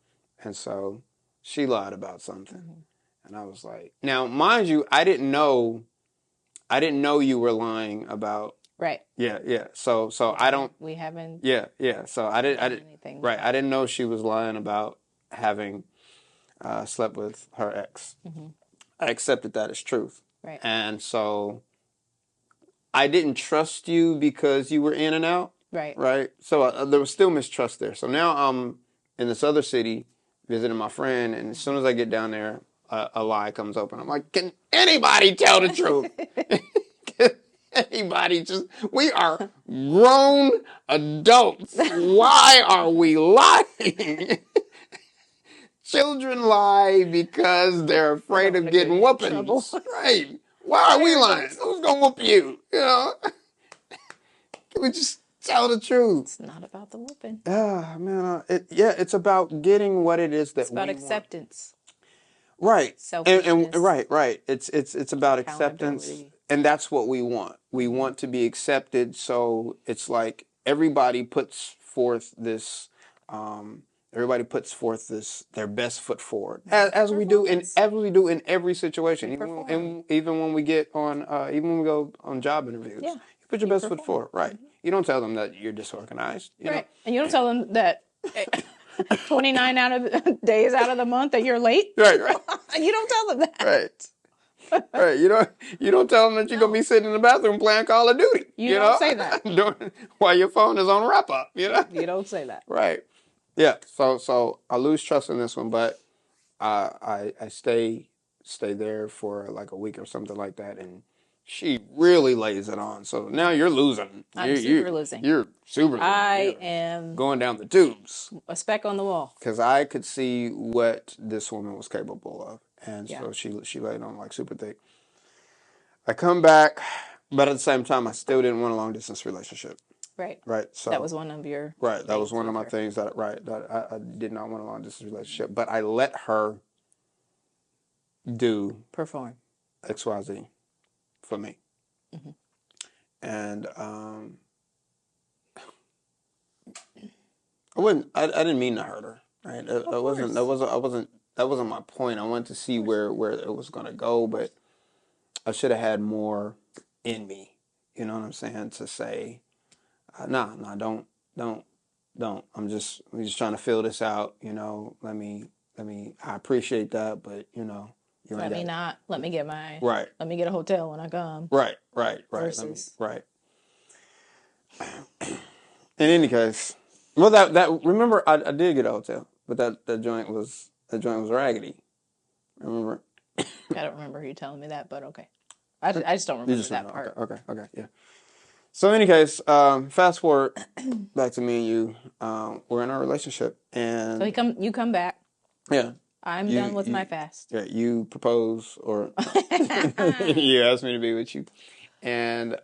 And so she lied about something. And I was like, now, mind you, I didn't know you were lying about. Right. Yeah. So I don't. We haven't. Yeah. So I didn't. Anything. Right. I didn't know she was lying about having slept with her ex. I accepted that as truth. Right. And so I didn't trust you because you were in and out. Right. Right. So there was still mistrust there. So now I'm in this other city visiting my friend, and as soon as I get down there, a lie comes open. I'm like, can anybody tell the truth? Can anybody we are grown adults. Why are we lying? Children lie because they're afraid of getting whoopings. Right. Why are we lying? Who's going to whoop you? You know? Can we just tell the truth? It's not about the whooping. Ah, man. It's about getting what it is that it's about acceptance. Right. Selfishness. And right. It's about acceptance, and that's what we want. We want to be accepted. So it's like everybody puts forth this. Everybody puts forth their best foot forward, as we do in every situation. Even when we get on, even when we go on job interviews, you put your best foot forward. Right. Mm-hmm. You don't tell them that you're disorganized. You know? And you don't tell them that 29 days out of the month that you're late. Right. You don't tell them that. Right. You don't tell them that you're gonna be sitting in the bathroom playing Call of Duty. You don't say that. While your phone is on wrap up. You don't say that. Right. Yeah. So I lose trust in this one, but I stay there for like a week or something like that, and she really lays it on. So now you're losing. I'm super losing. You're super losing. I am going down the tubes. A speck on the wall. Because I could see what this woman was capable of. And so she laid on like super thick. I come back, but at the same time, I still didn't want a long distance relationship. Right. So that was one of your that was one of my things that I did not want a long distance relationship. But I let her perform XYZ for me. Mm-hmm. And I didn't mean to hurt her. Right. That wasn't my point. I wanted to see where it was gonna go, but I should have had more in me. You know what I'm saying? To say, no, don't. we're just trying to fill this out. You know, let me. I appreciate that, but you know, let me get my right. Let me get a hotel when I come. Right. Versus. Right. In any case, well, that remember, I did get a hotel, but that joint was raggedy. Remember? I don't remember you telling me that, but okay. I just don't remember that part. Okay, yeah. So in any case, fast forward back to me and you. We're in our relationship, and so you come back. Yeah. I'm done with my fast. Yeah, you propose, or you asked me to be with you, and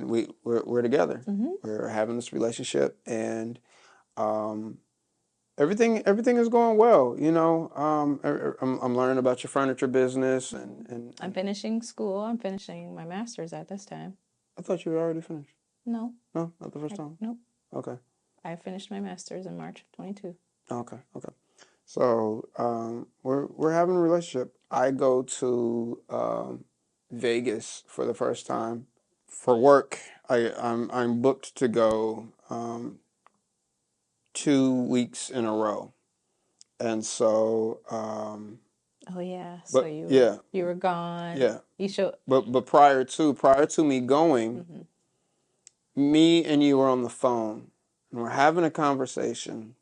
we're together. Mm-hmm. We're having this relationship, and everything is going well. You know, I'm learning about your furniture business, and I'm finishing school. I'm finishing my master's at this time. I thought you were already finished. No, not the first time. No. Okay. I finished my master's in March of 22. Okay. So we're having a relationship. I go to Vegas for the first time for work. I'm booked to go 2 weeks in a row, and so. Oh yeah. But, so you were gone. Yeah. You showed. But prior to me going, mm-hmm. me and you were on the phone, and we're having a conversation.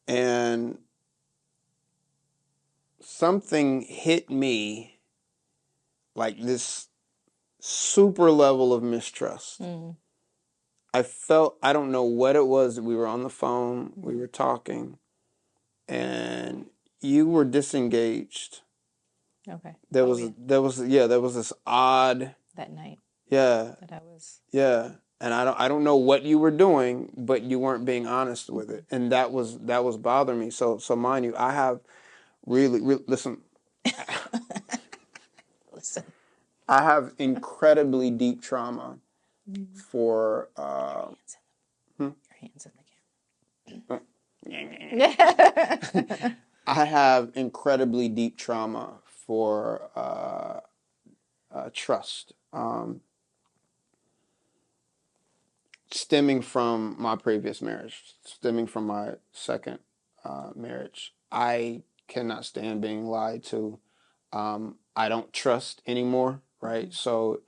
And something hit me like this super level of mistrust. Mm. I don't know what it was. We were on the phone, we were talking, and you were disengaged. Okay. There was this odd that night. Yeah. That I was. Yeah. And I don't know what you were doing, but you weren't being honest with it, and that was bothering me. So mind you, I have really listen. I have incredibly deep trauma for. Your hands in the camera. I have incredibly deep trauma for trust. Stemming from my previous marriage, stemming from my second marriage, I cannot stand being lied to. I don't trust anymore, right? So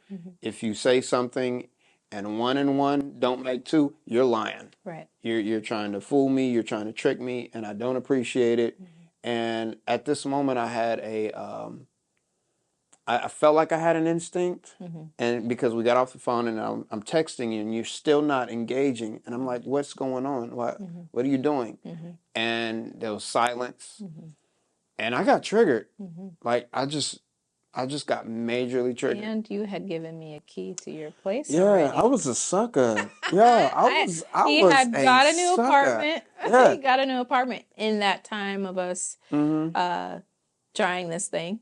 if you say something and one don't make two, you're lying. Right. You're trying to fool me, you're trying to trick me, and I don't appreciate it. And at this moment, I had I felt like I had an instinct, and because we got off the phone and I'm texting you and you're still not engaging, and I'm like, what's going on? What are you doing? And there was silence, and I got triggered. Like I just got majorly triggered. And you had given me a key to your place Yeah, already. I was a sucker. Yeah, I He was had got a new sucker. apartment. Yeah. He got a new apartment in that time of us trying this thing.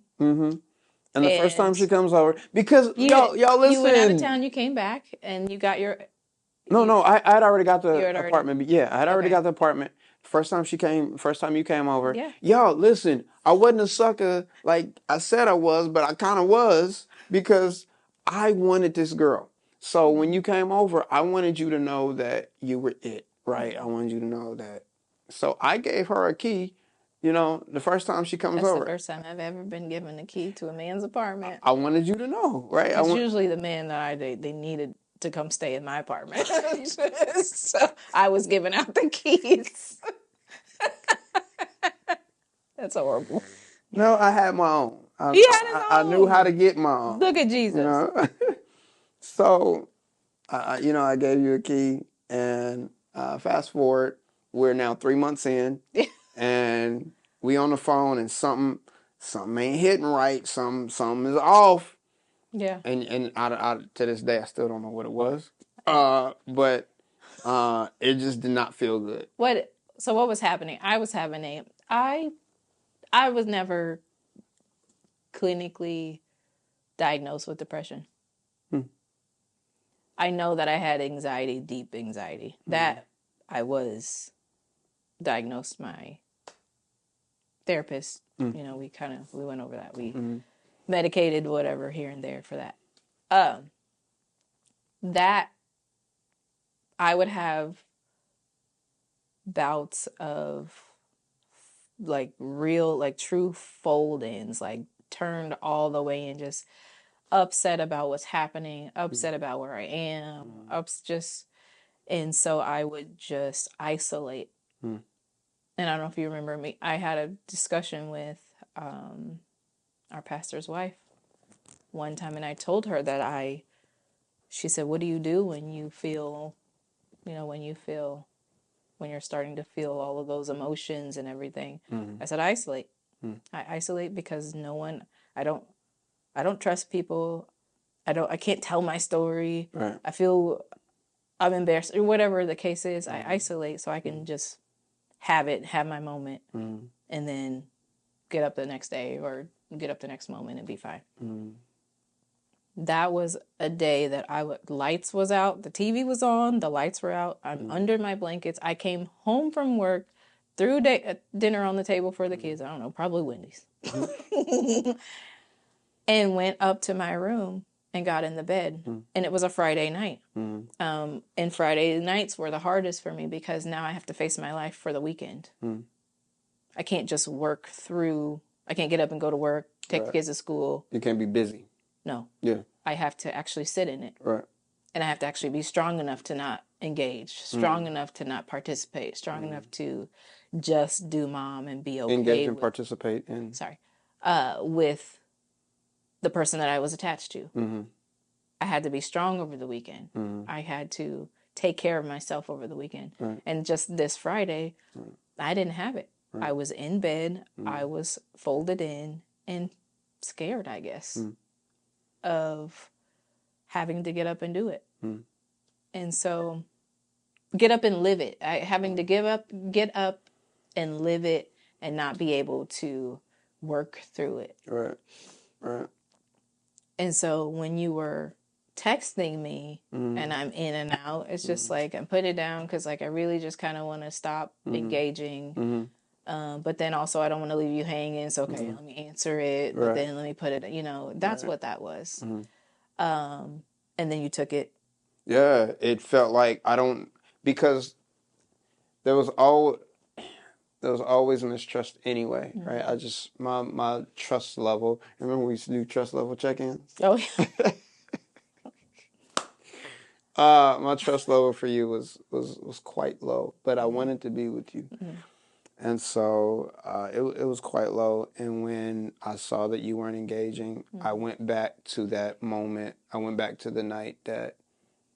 And the first time she comes over, because y'all listen. You went out of town, you came back, and you got your... No, I had already got the had already- apartment. Yeah, I had already got the apartment. First time you came over. Yeah. Y'all, listen, I wasn't a sucker like I said I was, but I kind of was because I wanted this girl. So when you came over, I wanted you to know that you were it, right? I wanted you to know that. So I gave her a key, the first time she comes That's over. the first time I've ever been given a key to a man's apartment. I wanted you to know, right? It's usually the man that they needed to come stay in my apartment. So I was giving out the keys. That's horrible. No, I had my own. He had his I own. knew how to get my own. Look at Jesus. So, I gave you a key, and fast forward, we're now 3 months in, and we on the phone, and something ain't hitting right. Something is off. Yeah. And I to this day, I still don't know what it was. But it just did not feel good. So what was happening? I was never clinically diagnosed with depression. I know that I had anxiety, deep anxiety. That I was diagnosed. My therapist, we went over that. We medicated whatever here and there for that. That I would have bouts of true fold-ins, turned all the way and just upset about what's happening, upset about where I am, and so I would just isolate. And I don't know if you remember me, I had a discussion with our pastor's wife one time, and I told her that she said, what do you do when you feel, when you're starting to feel all of those emotions and everything? I said, isolate. I isolate because I don't trust people. I can't tell my story. Right. I feel I'm embarrassed, or whatever the case is. I isolate so I can just have my moment, and then get up the next day or get up the next moment and be fine. That was a day that lights was out, the TV was on, the lights were out. I'm under my blankets. I came home from work, threw dinner on the table for the kids. I don't know, probably Wendy's. And went up to my room and got in the bed. And it was a Friday night. And Friday nights were the hardest for me because now I have to face my life for the weekend. I can't just work through. I can't get up and go to work, take the kids to school. You can't be busy. No. Yeah. I have to actually sit in it. Right. And I have to actually be strong enough to not engage, strong enough to not participate, strong enough to just do mom and be okay. Engage and participate in. Sorry. With the person that I was attached to. I had to be strong over the weekend. I had to take care of myself over the weekend. Right. And just this Friday, I didn't have it. Right. I was in bed. I was folded in and scared, I guess, of having to get up and do it. And so get up and live it. Having to get up and live it and not be able to work through it. Right. Right. And so when you were texting me and I'm in and out, it's just like I'm putting it down because I really just kind of want to stop engaging. But then also I don't want to leave you hanging. So, okay, let me answer it. But then let me put it, that's what that was. And then you took it. Yeah, it felt like because there there was always mistrust anyway, right? I just my trust level. Remember we used to do trust level check-ins. Oh, yeah. My trust level for you was quite low, but I wanted to be with you, and so it was quite low. And when I saw that you weren't engaging, I went back to that moment. I went back to the night that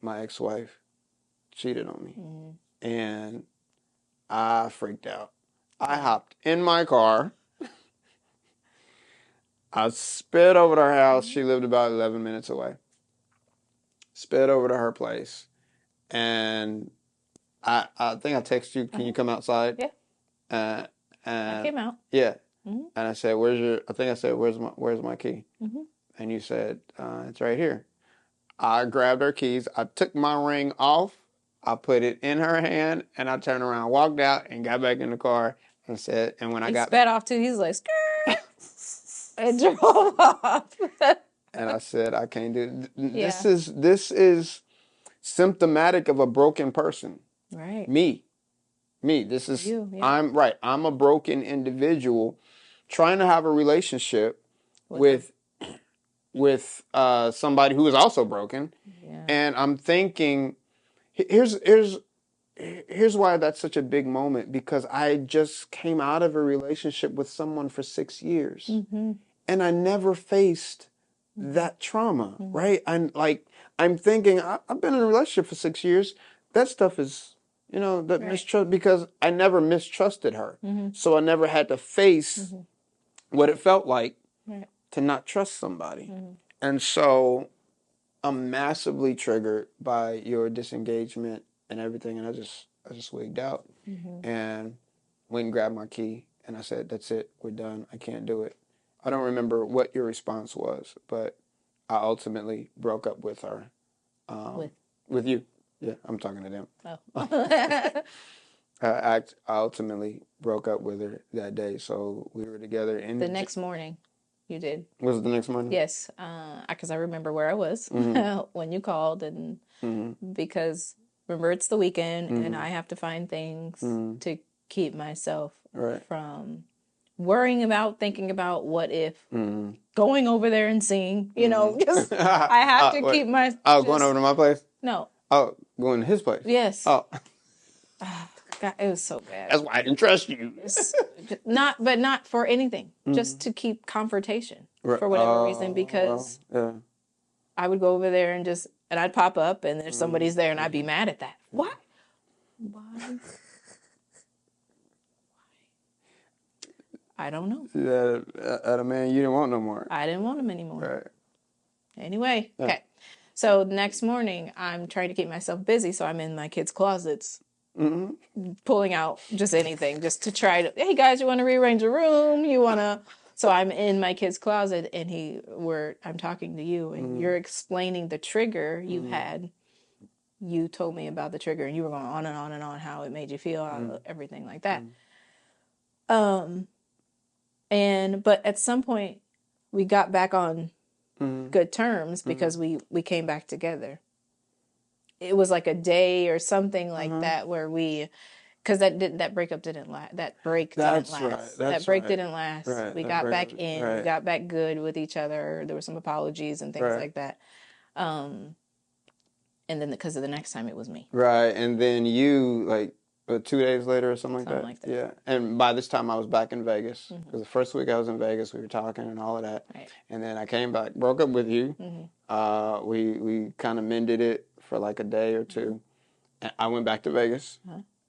my ex-wife cheated on me, and I freaked out. I hopped in my car. I sped over to her house. She lived about 11 minutes away. Sped over to her place, and I think I texted you, can you come outside? Yeah. And I came out. Yeah. And I said, where's my key? And you said, it's right here. I grabbed her keys. I took my ring off. I put it in her hand, and I turned around, walked out, and got back in the car and said, and when I got sped off too, he's like, skirt, and drove off. and I said, I can't do it. This is symptomatic of a broken person. Right. Me. This is you, yeah. I'm a broken individual trying to have a relationship with somebody who is also broken. Yeah. And I'm thinking, here's why that's such a big moment, because I just came out of a relationship with someone for 6 years, and I never faced that trauma, right? I'm thinking, I've been in a relationship for 6 years. That stuff is, that mistrust, because I never mistrusted her. So I never had to face what it felt like to not trust somebody. And so I'm massively triggered by your disengagement and everything. And I just wigged out and went and grabbed my key. And I said, that's it. We're done. I can't do it. I don't remember what your response was, but I ultimately broke up with her. With you. Yeah, I'm talking to them. Oh. I ultimately broke up with her that day. So we were together in the next morning. You did. Was it the next morning? Yes, because I remember where I was when you called, and because remember it's the weekend, and I have to find things to keep myself from worrying about, thinking about what if, going over there and seeing, just I have to keep my. Going over to my place? No. Oh, going to his place? Yes. Oh. God, it was so bad. That's why I didn't trust you. Not for anything. Just to keep confrontation for whatever reason, because I would go over there and I'd pop up and there's somebody's there and I'd be mad at that. Why? I don't know. Yeah, at a man you didn't want no more. I didn't want him anymore. Right. Anyway, okay. So next morning, I'm trying to keep myself busy, so I'm in my kids' closets, pulling out just anything, just to try to, hey guys, you want to rearrange a room? You want to? So I'm in my kid's closet, and I'm talking to you, and you're explaining the trigger you had. You told me about the trigger, and you were going on and on and on how it made you feel, everything like that. But at some point, we got back on good terms because we came back together. It was like a day or something like that where because that breakup didn't last. That break didn't last. That break didn't last. Right. We got back in. We got back good with each other. There were some apologies and things like that. And then because of the next time, it was me. Right, and then you 2 days later or something like that. Yeah, and by this time I was back in Vegas. Because the first week I was in Vegas, we were talking and all of that. Right. And then I came back, broke up with you. We kind of mended it for like a day or two. And I went back to Vegas,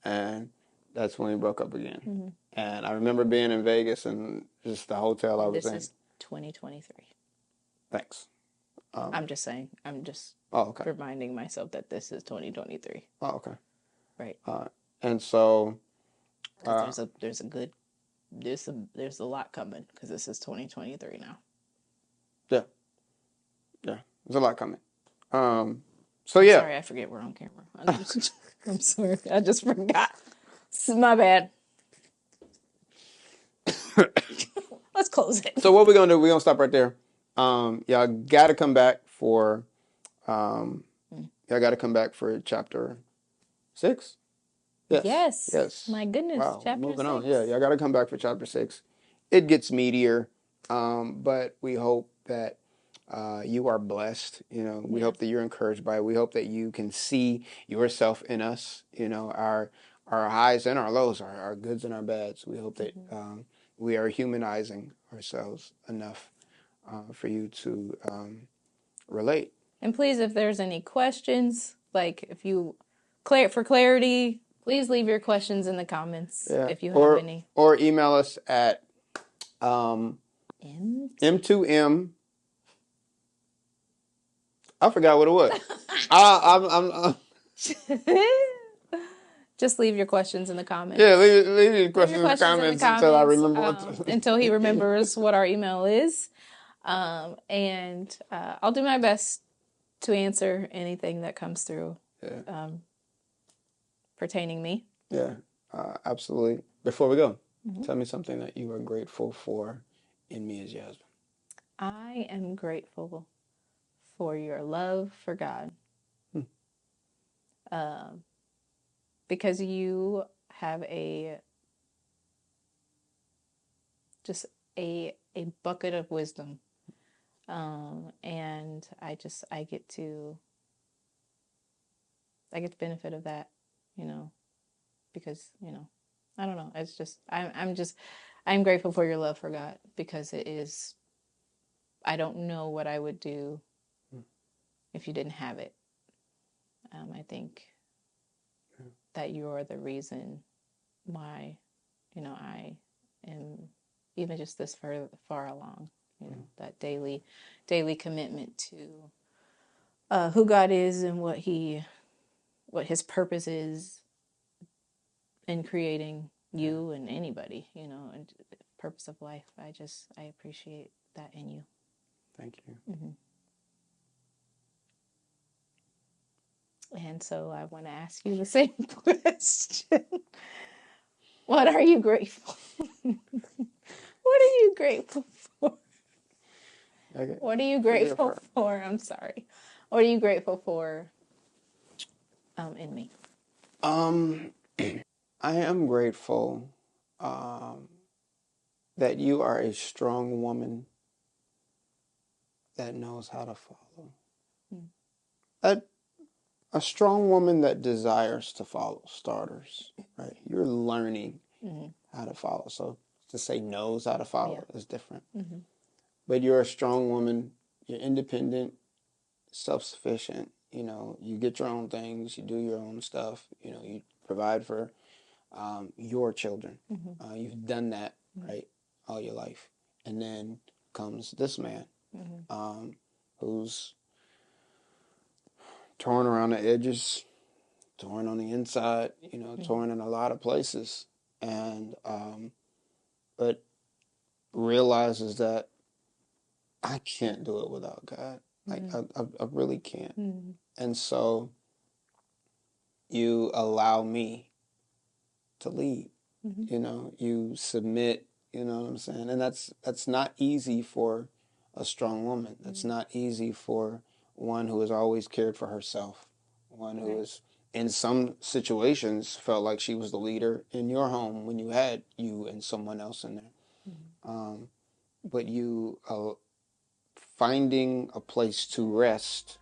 and that's when we broke up again. And I remember being in Vegas and just the hotel I was in. This is 2023. Thanks. I'm just saying. I'm just reminding myself that this is 2023. Oh, okay. Right. And so there's a lot coming because this is 2023 now. Yeah, there's a lot coming. So yeah. Sorry, I forget we're on camera. I'm sorry, I just forgot. My bad. Let's close it. So what we're gonna do? We're gonna stop right there. Y'all gotta come back for chapter 6. Yes. My goodness. Wow. Chapter Moving 6. on. Yeah, I got to come back for chapter 6. It gets meatier, but we hope that you are blessed. We hope that you're encouraged by it. We hope that you can see yourself in us. Our highs and our lows, our goods and our bads. We hope that we are humanizing ourselves enough for you to relate. And please, if there's any questions, like if you for clarity, please leave your questions in the comments if you have any. Or email us at M2M. I forgot what it was. I'm Just leave your questions in the comments. Yeah, leave your questions in the comments until I remember until he remembers what our email is. And I'll do my best to answer anything that comes through pertaining me. Yeah, absolutely. Before we go, tell me something that you are grateful for in me as your husband. I am grateful for your love for God. Because you have a bucket of wisdom. And I get to benefit of that, because, I don't know. It's just, I'm grateful for your love for God, because I don't know what I would do if you didn't have it. I think that you're the reason why, I am even just this far along, that daily commitment to who God is and what his purpose is in creating you and anybody, and the purpose of life. I appreciate that in you. Thank you. And so I want to ask you the same question. What are you grateful for? What are you grateful for? Okay. What are you grateful for? I'm sorry. What are you grateful for in me? I am grateful that you are a strong woman that knows how to follow. A strong woman that desires to follow, starters, right? You're learning how to follow. So to say knows how to follow is different. But you're a strong woman. You're independent, self-sufficient. You get your own things. You do your own stuff. You provide for your children. You've done that, right, all your life. And then comes this man who's torn around the edges, torn on the inside, torn in a lot of places. And, but realizes that I can't do it without God. Like, I really can't. And so you allow me to lead, you submit, you know what I'm saying? And that's not easy for a strong woman. That's not easy for one who has always cared for herself, one who is in some situations felt like she was the leader in your home when you had you and someone else in there. But you finding a place to rest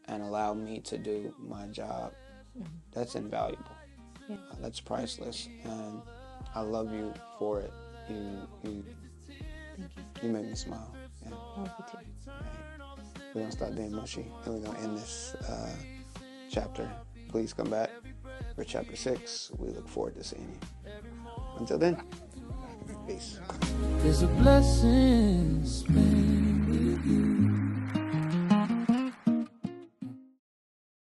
and allow me to do my job, that's invaluable. That's priceless, and I love you for it. You make me smile. Yeah. Love you too. Right. We're gonna stop being mushy, and we're gonna end this chapter. Please come back for chapter 6. We look forward to seeing you. Until then, peace. There's a blessing